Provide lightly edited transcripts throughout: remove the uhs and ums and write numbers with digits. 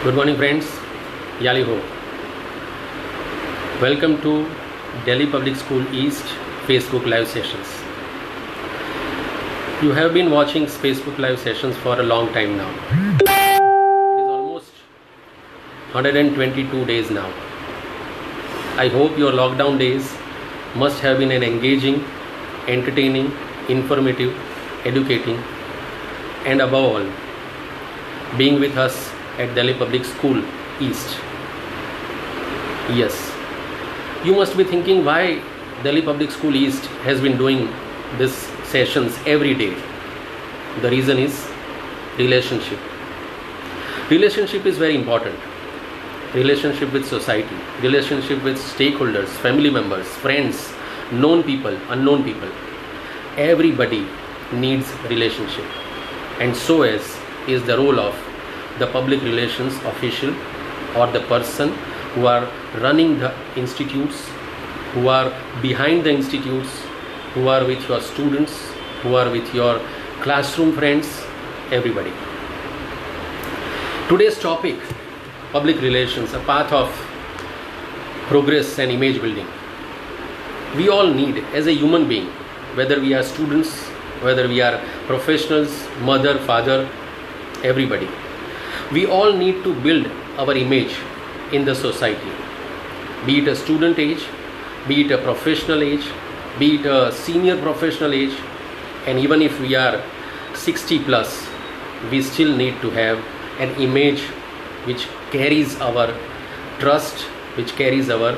Good morning friends, Yali ho. Welcome to Delhi Public School East Facebook live sessions. You have been watching Facebook live sessions for a long time now. It is almost 122 days now. I hope your lockdown days must have been an engaging, entertaining, informative, educating, and above all, being with us at Delhi Public School East. Yes, you must be thinking why Delhi Public School East has been doing these sessions every day. The reason is relationship. Relationship is very important. Relationship with society, relationship with stakeholders, family members, friends, known people, unknown people. Everybody needs relationship, and so is the role of the public relations official or the person who are running the institutes, who are behind the institutes, who are with your students, who are with your classroom friends, everybody. Today's topic, public relations, a path of progress and image building. We all need, as a human being, whether we are students, whether we are professionals, mother, father, everybody, we all need to build our image in the society, be it a student age, be it a professional age, be it a senior professional age, and even if we are 60 plus, we still need to have an image which carries our trust, which carries our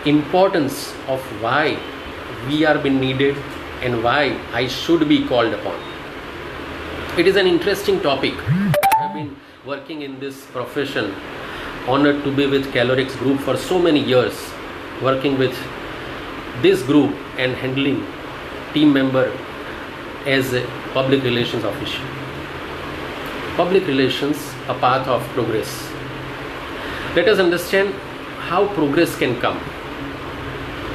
importance of why we are being needed and why I should be called upon. It is an interesting topic. I have been working in this profession, honored to be with Calorix Group for so many years, working with this group and handling team member as a public relations official. Public relations, a path of progress. Let us understand how progress can come.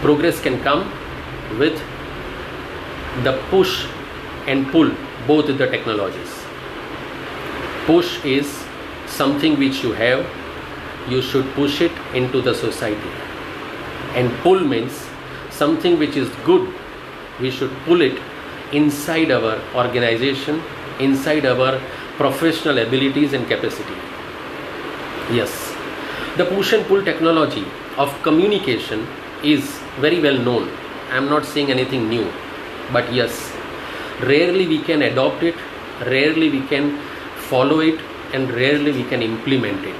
Progress can come with the push and pull, both the technologies. Push is something which you have, you should push it into the society. And pull means something which is good, we should pull it inside our organization, inside our professional abilities and capacity. Yes, the push and pull technology of communication is very well known. I am not saying anything new, but yes, rarely we can adopt it, rarely we can follow it, and rarely we can implement it.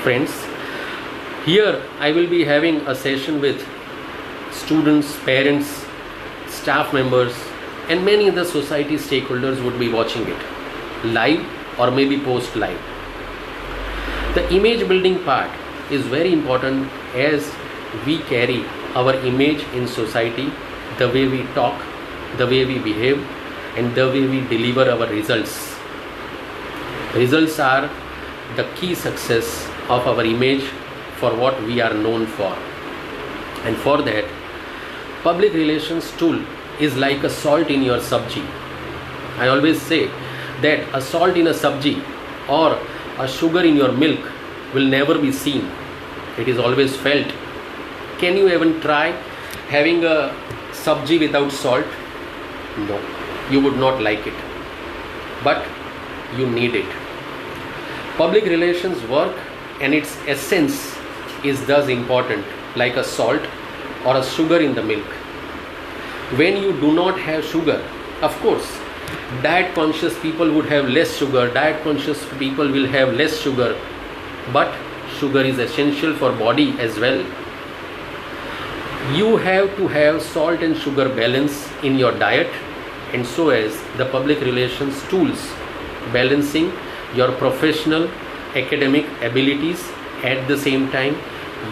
Friends, here I will be having a session with students, parents, staff members, and many other society stakeholders would be watching it live or maybe post live. The image building part is very important as we carry our image in society, the way we talk, the way we behave, and the way we deliver our results. Results are the key success of our image for what we are known for. And for that, public relations tool is like a salt in your sabji. I always say that a salt in a sabji or a sugar in your milk will never be seen. It is always felt. Can you even try having a sabji without salt? No, you would not like it. But you need it. Public relations work and its essence is thus important, like a salt or a sugar in the milk. When you do not have sugar, of course, diet conscious people would have less sugar, diet conscious people will have less sugar, but sugar is essential for body as well. You have to have salt and sugar balance in your diet, and so as the public relations tools, balancing your professional academic abilities, at the same time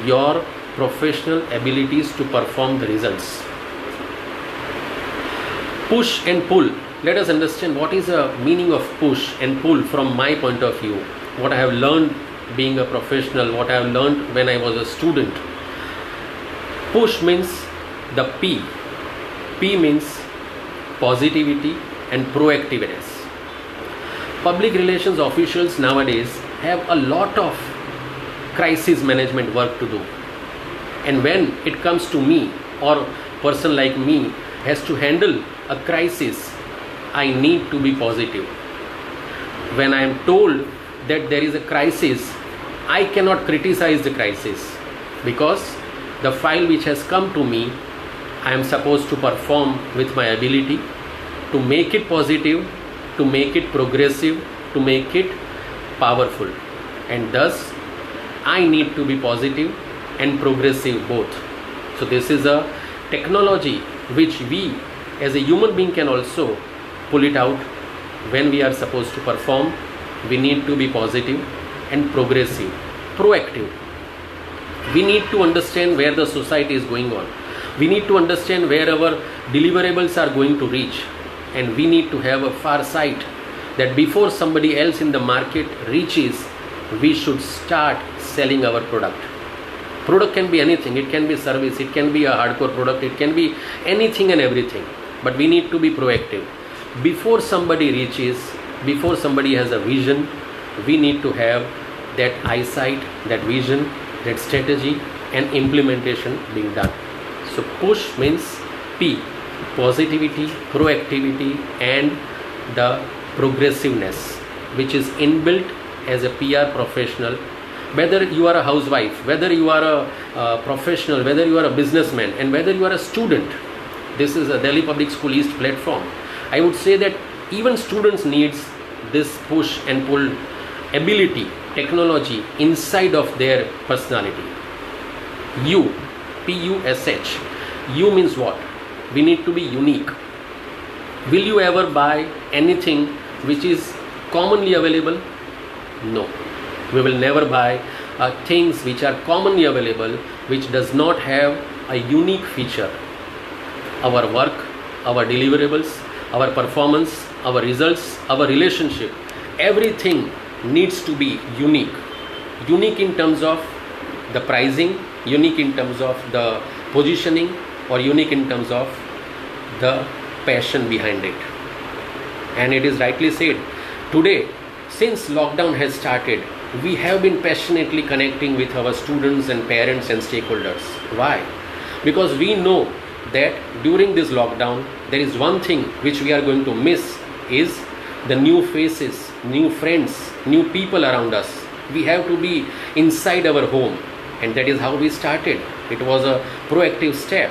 your professional abilities to perform the results. Push and pull. Let us understand what is the meaning of push and pull from my point of view, what I have learned being a professional, what I have learned when I was a student. Push means the P. P means positivity and proactiveness. Public relations officials nowadays have a lot of crisis management work to do. And when it comes to me, or person like me has to handle a crisis, I need to be positive. When I am told that there is a crisis, I cannot criticize the crisis, because the file which has come to me, I am supposed to perform with my ability to make it positive, to make it progressive, to make it powerful. And thus I need to be positive and progressive both. So this is a technology which we as a human being can also pull it out. When we are supposed to perform, we need to be positive and progressive, proactive. We need to understand where the society is going on. We need to understand where our deliverables are going to reach, and we need to have a far sight that before somebody else in the market reaches, we should start selling our product. Product can be anything. It can be service, it can be a hardcore product, it can be anything and everything, but we need to be proactive. Before somebody reaches, before somebody has a vision, we need to have that eyesight, that vision, that strategy and implementation being done. So push means P, positivity, proactivity and the progressiveness, which is inbuilt as a PR professional. Whether you are a housewife, whether you are a professional, whether you are a businessman, and whether you are a student, this is a Delhi Public School East platform. I would say that even students needs this push and pull ability, technology inside of their personality. U, P-U-S-H. U means what? We need to be unique. Will you ever buy anything which is commonly available? No. We will never buy things which are commonly available, which does not have a unique feature. Our work, our deliverables, our performance, our results, our relationship, everything needs to be unique. Unique in terms of the pricing, unique in terms of the positioning, or unique in terms of the passion behind it. And it is rightly said, today, since lockdown has started, we have been passionately connecting with our students and parents and stakeholders. Why? Because we know that during this lockdown, there is one thing which we are going to miss, is the new faces, new friends, new people around us. We have to be inside our home, and that is how we started. It was a proactive step.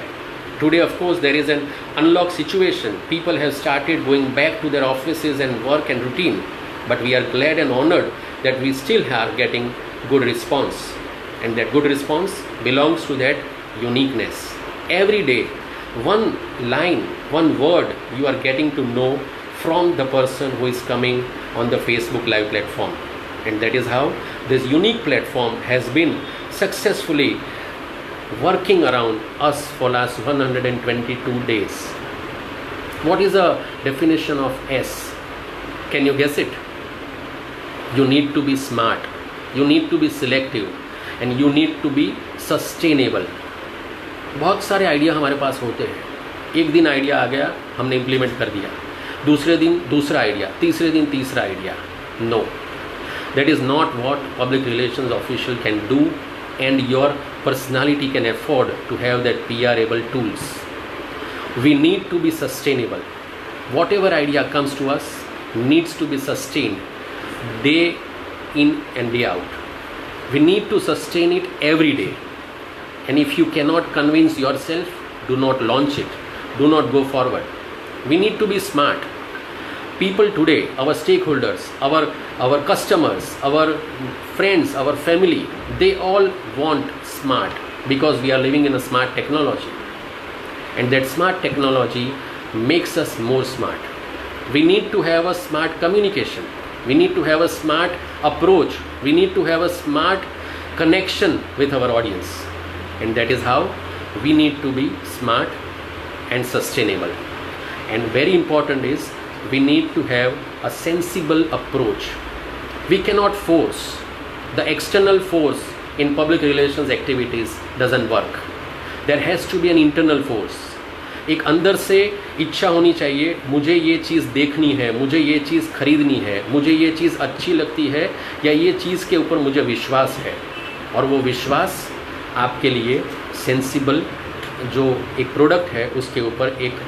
Today, of course, there is an unlock situation. People have started going back to their offices and work and routine, but we are glad and honored that we still are getting good response, and that good response belongs to that uniqueness. Every day, one line, one word you are getting to know from the person who is coming on the Facebook Live platform, and that is how this unique platform has been successfully working around us for last 122 days. What is the definition of S? Can you guess it? You need to be smart, you need to be selective, and you need to be sustainable. बहुत सारे idea हमारे पास होते हैं. एक दिन idea आ गया, हमने implement कर दिया, दूसरे दिन दूसरा आइडिया, तीसरे दिन तीसरा idea. No, that is not what public relations official can do, and your personality can afford to have that PR-able tools. We need to be sustainable. Whatever idea comes to us needs to be sustained day in and day out. We need to sustain it every day. And if you cannot convince yourself, do not launch it. Do not go forward. We need to be smart. People today, our stakeholders, our customers, our friends, our family, they all want smart, because we are living in a smart technology. And that smart technology makes us more smart. We need to have a smart communication. We need to have a smart approach. We need to have a smart connection with our audience. And that is how we need to be smart and sustainable. And very important is, we need to have a sensible approach. We cannot force. The external force in public relations activities doesn't work. There has to be an internal force. एक अंदर से इच्छा होनी चाहिए, मुझे ये चीज़ देखनी है, मुझे ये चीज़ खरीदनी है, मुझे ये चीज़ अच्छी लगती है, या ये चीज़ के ऊपर मुझे विश्वास है। और वो विश्वास आपके लिए सेंसिबल जो एक प्रोडक्ट है उसके ऊपर एक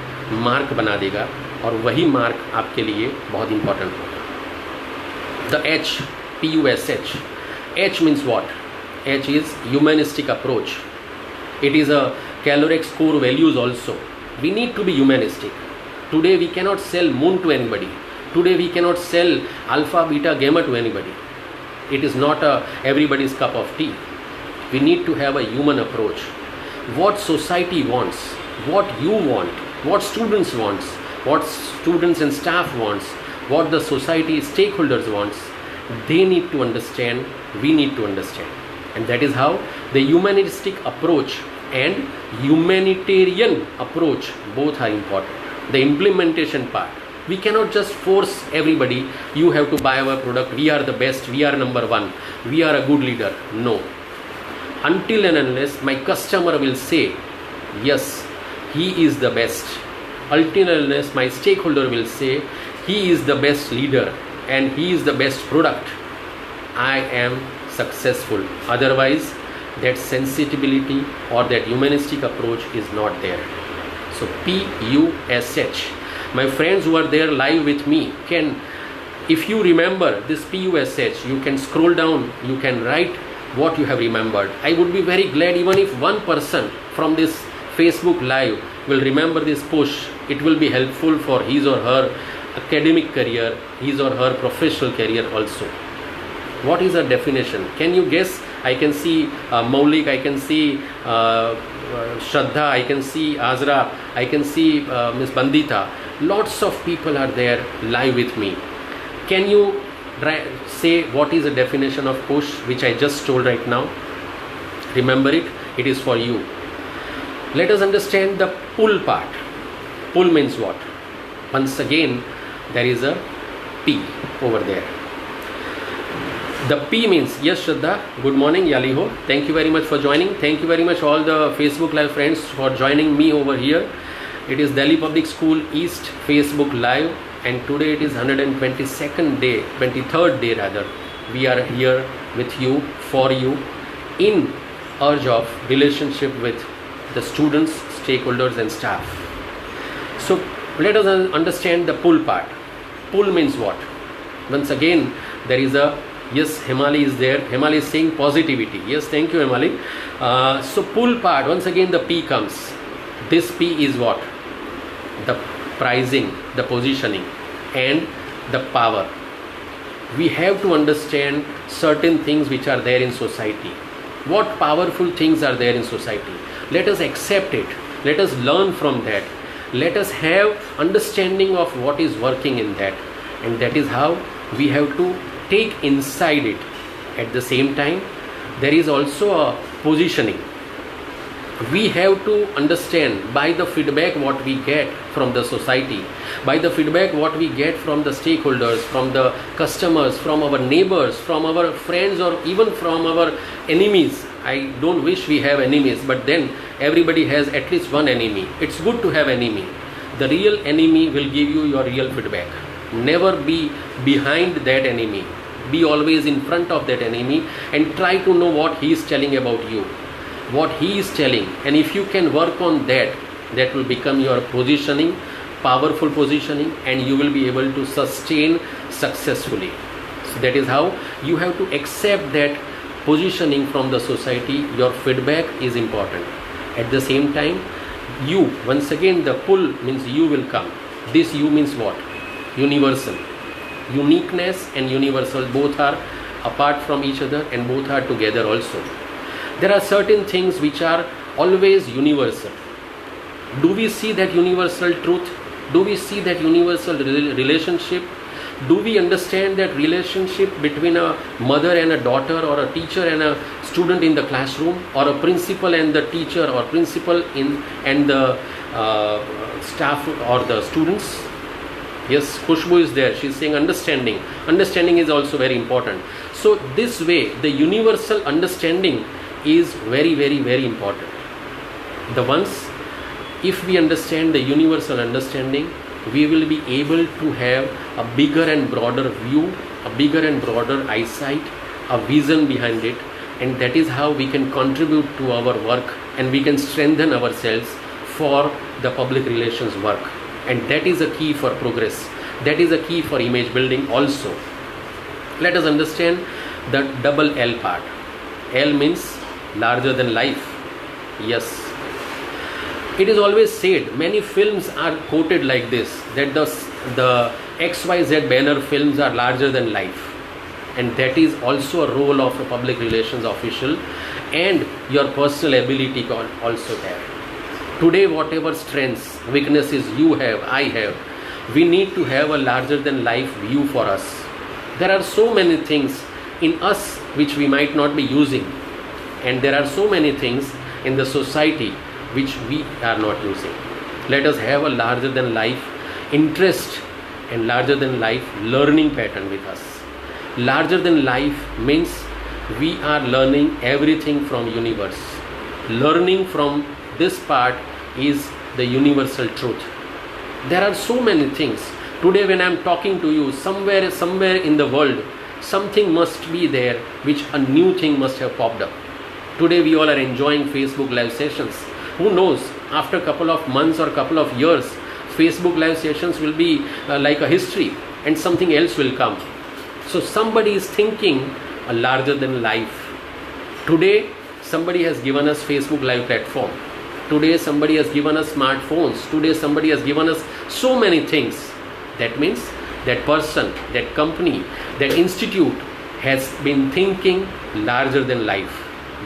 मार्क बना देगा, और वही मार्क आपके लिए बहुत इंपॉर्टेंट होगा। The H, PUSH. H means what? H is humanistic approach. It is a Calorex core values also. We need to be humanistic. Today we cannot sell moon to anybody. Today we cannot sell alpha, beta, gamma to anybody. It is not everybody's cup of tea. We need to have a human approach. What society wants, what you want, what students wants, what students and staff wants, what the society stakeholders wants, they need to understand, we need to understand. And that is how the humanistic approach and humanitarian approach both are important. The implementation part, we cannot just force everybody, you have to buy our product, we are the best, we are number one, we are a good leader. No. Until and unless my customer will say, yes, he is the best. Until and unless my stakeholder will say, he is the best leader and he is the best product, I am successful. Otherwise, that sensitivity or that humanistic approach is not there. So PUSH. My friends who are there live with me can, if you remember this PUSH, you can scroll down, you can write what you have remembered. I would be very glad even if one person from this Facebook live will remember this push. It will be helpful for his or her academic career, his or her professional career also. What is a definition? Can you guess? I can see Maulik, I can see Shraddha, I can see Azra, I can see Miss Bandita. Lots of people are there live with me. Can you say what is the definition of push, which I just told right now? Remember it, it is for you. Let us understand the pull part. Pull means what? Once again, there is a P over there. The P means, yes Shraddha, good morning, Yaliho. Thank you very much for joining. Thank you very much all the Facebook Live friends for joining me over here. It is Delhi Public School East Facebook Live, and today it is 122nd day, 23rd day rather. We are here with you, for you, in urge of relationship with the students, stakeholders and staff. So let us understand the pull part. Pull means what? Once again, there is a, yes, Himali is there. Himali is saying positivity. Yes, thank you Himali. So pull part, once again the P comes. This P is what? The pricing, the positioning and the power. We have to understand certain things which are there in society. What powerful things are there in society? Let us accept it. Let us learn from that. Let us have understanding of what is working in that. And that is how we have to take inside it. At the same time, there is also a positioning. We have to understand by the feedback what we get from the society, by the feedback what we get from the stakeholders, from the customers, from our neighbors, from our friends, or even from our enemies. I don't wish we have enemies, but then everybody has at least one enemy. It's good to have enemy. The real enemy will give you your real feedback. Never be behind that enemy. Be always in front of that enemy and try to know what he is telling about you, what he is telling. And if you can work on that, that will become your positioning, powerful positioning, and you will be able to sustain successfully. So that is how you have to accept that positioning from the society. Your feedback is important. At the same time, you, once again the pull means you will come. This you means what? Universal. Uniqueness and universal both are apart from each other and both are together also. There are certain things which are always universal. Do we see that universal truth? Do we see that universal relationship? Do we understand that relationship between a mother and a daughter, or a teacher and a student in the classroom, or a principal and the teacher, or principal and the staff or the students? Yes, Khushbu is there. She is saying understanding. Understanding is also very important. So this way, the universal understanding is very, very, very important. The ones If we understand the universal understanding, we will be able to have a bigger and broader view, a bigger and broader eyesight, a vision behind it, and that is how we can contribute to our work and we can strengthen ourselves for the public relations work. And that is a key for progress. That is a key for image building also. Let us understand the double L part. L means larger than life. Yes. It is always said, many films are quoted like this, that the XYZ banner films are larger than life. And that is also a role of a public relations official, and your personal ability can also have. Today, whatever strengths, weaknesses you have, I have, we need to have a larger than life view for us. There are so many things in us which we might not be using, and there are so many things in the society which we are not using. Let us have a larger than life interest and larger than life learning pattern with us. Larger than life means we are learning everything from universe. Learning from this part is the universal truth. There are so many things. Today when I am talking to you, somewhere in the world, something must be there which a new thing must have popped up. Today we all are enjoying Facebook live sessions. Who knows, after a couple of months or a couple of years, Facebook live sessions will be like a history and something else will come. So somebody is thinking a larger than life. Today somebody has given us Facebook live platform. Today somebody has given us smartphones. Today somebody has given us so many things. That means that person, that company, that institute has been thinking larger than life.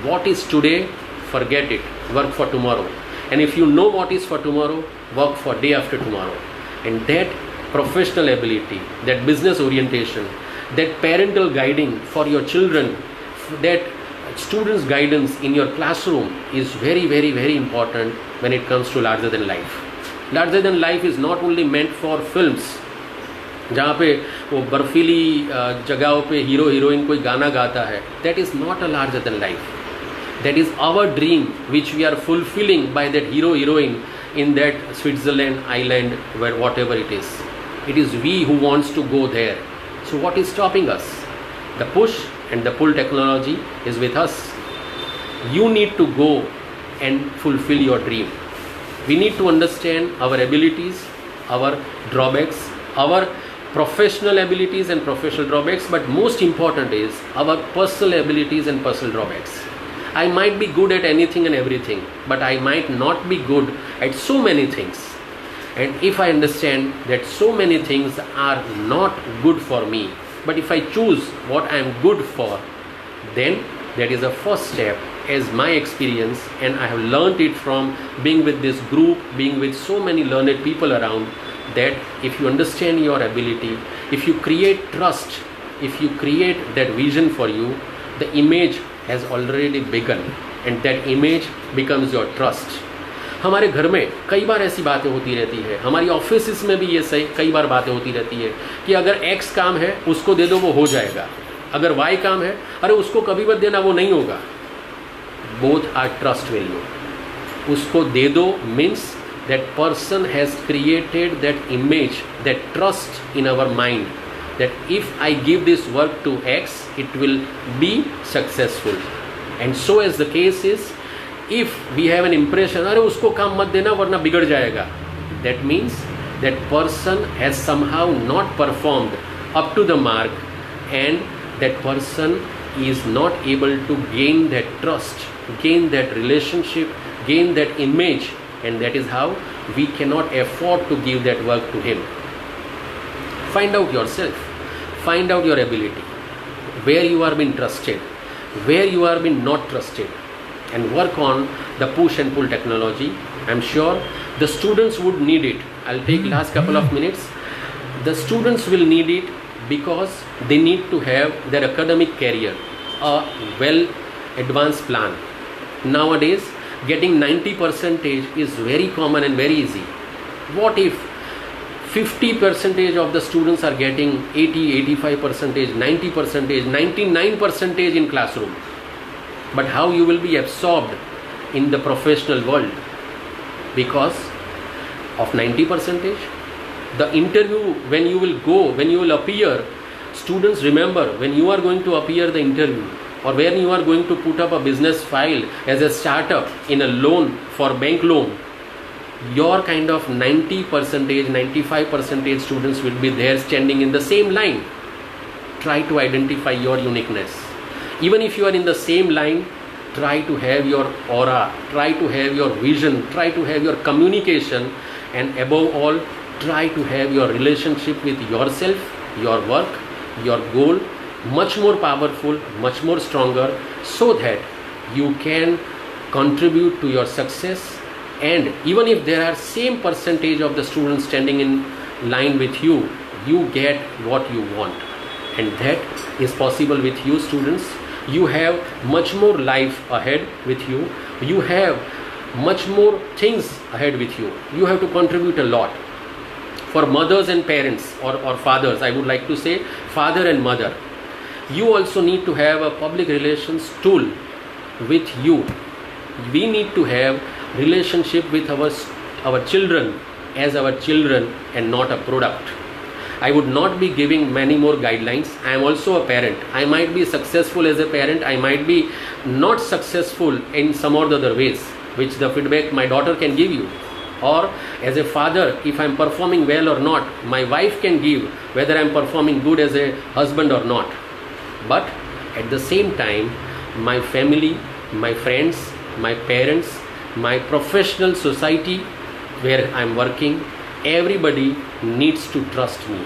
What is today? Forget it. Work for tomorrow. And if you know what is for tomorrow, work for day after tomorrow. And that professional ability, that business orientation, that parental guiding for your children, that students guidance in your classroom is very, very, very important when it comes to larger than life. Larger than life is not only meant for films, जहाँ पे वो बर्फीली जगहों पे hero heroine कोई गाना गाता है. That is not a larger than life. That is our dream which we are fulfilling by that hero heroine in that Switzerland island, where whatever it is. It is we who wants to go there. So what is stopping us? The push and the pull technology is with us. You need to go and fulfill your dream. We need to understand our abilities, our drawbacks, our professional abilities and professional drawbacks, but most important is our personal abilities and personal drawbacks. I might be good at anything and everything, but I might not be good at so many things. And if I understand that so many things are not good for me, but if I choose what I am good for, then that is a first step as my experience, and I have learned it from being with this group, being with so many learned people around, that if you understand your ability, if you create trust, if you create that vision for you, the image has already begun and that image becomes your trust. हमारे घर में कई बार ऐसी बातें होती रहती है, हमारी ऑफिस में भी ये सही कई बार बातें होती रहती है कि अगर X काम है उसको दे दो वो हो जाएगा, अगर Y काम है अरे उसको कभी मत देना वो नहीं होगा. Both are trust value. उसको दे दो means that person has created that image, that trust in our mind, that if I give this work to X, it will be successful. And so as the case is, if we have an impression, अरे उसको काम मत देना वरना बिगड़ जाएगा, that means that person has somehow not performed up to the mark, and that person is not able to gain that trust, gain that relationship, gain that image, and that is how we cannot afford to give that work to him. Find out yourself, find out your ability, where you are being trusted, where you are being not trusted, and work on the push and pull technology. I'm sure the students would need it. I'll take last couple of minutes. The students will need it because they need to have their academic career, a well advanced plan. Nowadays, getting 90% is very common and very easy. What if 50% of the students are getting 80, 85%, 90%, 99% in classroom? But how you will be absorbed in the professional world? Because of 90 percentage. The interview, when you will go, when you will appear, students, remember, when you are going to appear the interview, or when you are going to put up a business file as a startup in a loan for bank loan, your kind of 90 percentage, 95 percentage students will be there standing in the same line. Try to identify your uniqueness. Even if you are in the same line, try to have your aura, try to have your vision, try to have your communication, and above all, try to have your relationship with yourself, your work, your goal much more powerful, much more stronger, so that you can contribute to your success. And even if there are same percentage of the students standing in line with you, you get what you want, and that is possible with you, students. You have much more life ahead with you. You have much more things ahead with you. You have to contribute a lot. For mothers and parents, or fathers, I would like to say father and mother, you also need to have a public relations tool with you. We need to have relationship with our children as our children and not a product. I would not be giving many more guidelines. I am also a parent. I might be successful as a parent. I might be not successful in some or the other ways, which the feedback my daughter can give you. Or as a father, if I am performing well or not, my wife can give whether I am performing good as a husband or not. But at the same time, my family, my friends, my parents, my professional society where I am working, everybody needs to trust me.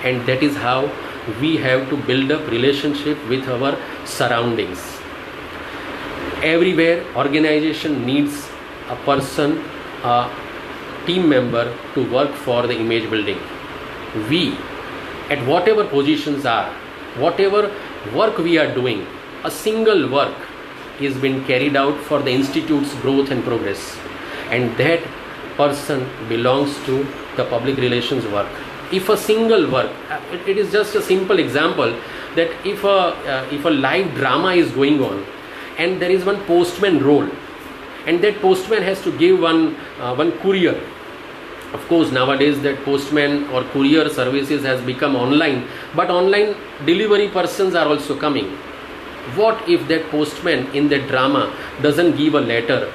And that is how we have to build up relationship with our surroundings. Everywhere organization needs a person, a team member to work for the image building. We, at whatever positions are, whatever work we are doing, a single work is being carried out for the institute's growth and progress, and that person belongs to the public relations work. If a single work, it is just a simple example that if a live drama is going on and there is one postman role, and that postman has to give one courier. Of course, nowadays that postman or courier services has become online, but online delivery persons are also coming. What if that postman in that drama doesn't give a letter?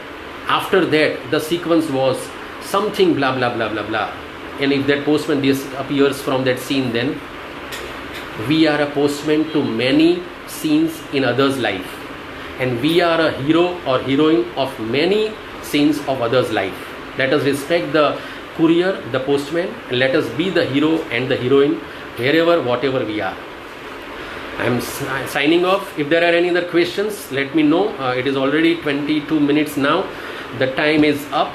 After that, the sequence was something blah blah blah blah blah. And if that postman disappears from that scene, then we are a postman to many scenes in others' life. And we are a hero or heroine of many scenes of others' life. Let us respect the courier, the postman, and let us be the hero and the heroine wherever, whatever we are. I am signing off. If there are any other questions, let me know. It is already 22 minutes now. The time is up.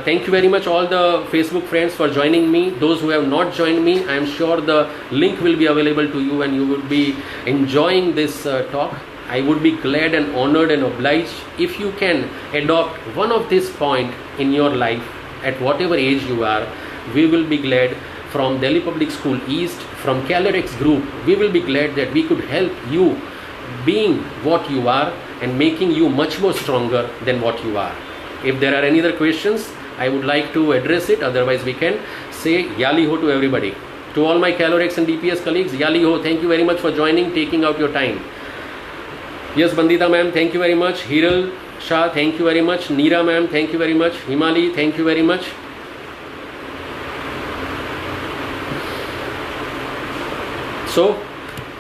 Thank you very much all the Facebook friends for joining me. Those who have not joined me, I am sure the link will be available to you and you will be enjoying this talk. I would be glad and honored and obliged if you can adopt one of this point in your life at whatever age you are. We will be glad. From Delhi Public School East, from CalEdX Group, we will be glad that we could help you being what you are and making you much more stronger than what you are. If there are any other questions, I would like to address it. Otherwise, we can say Yali Ho to everybody. To all my CalEdX and DPS colleagues, Yali Ho, thank you very much for joining, taking out your time. Yes, Bandita ma'am, thank you very much. Hiral Shah, thank you very much. Neera ma'am, thank you very much. Himali, thank you very much. So,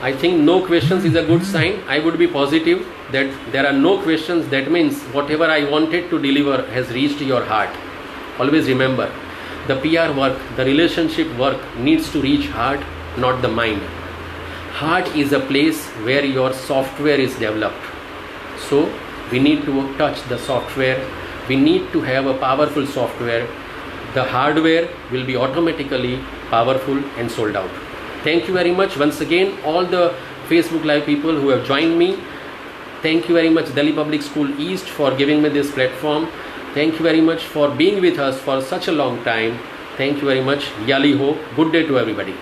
I think no questions is a good sign. I would be positive that there are no questions. That means whatever I wanted to deliver has reached your heart. Always remember, the PR work, the relationship work needs to reach heart, not the mind. Heart is a place where your software is developed. So, we need to touch the software. We need to have a powerful software. The hardware will be automatically powerful and sold out. Thank you very much once again all the Facebook Live people who have joined me. Thank you very much Delhi Public School East for giving me this platform. Thank you very much for being with us for such a long time. Thank you very much. Yali Ho. Good day to everybody.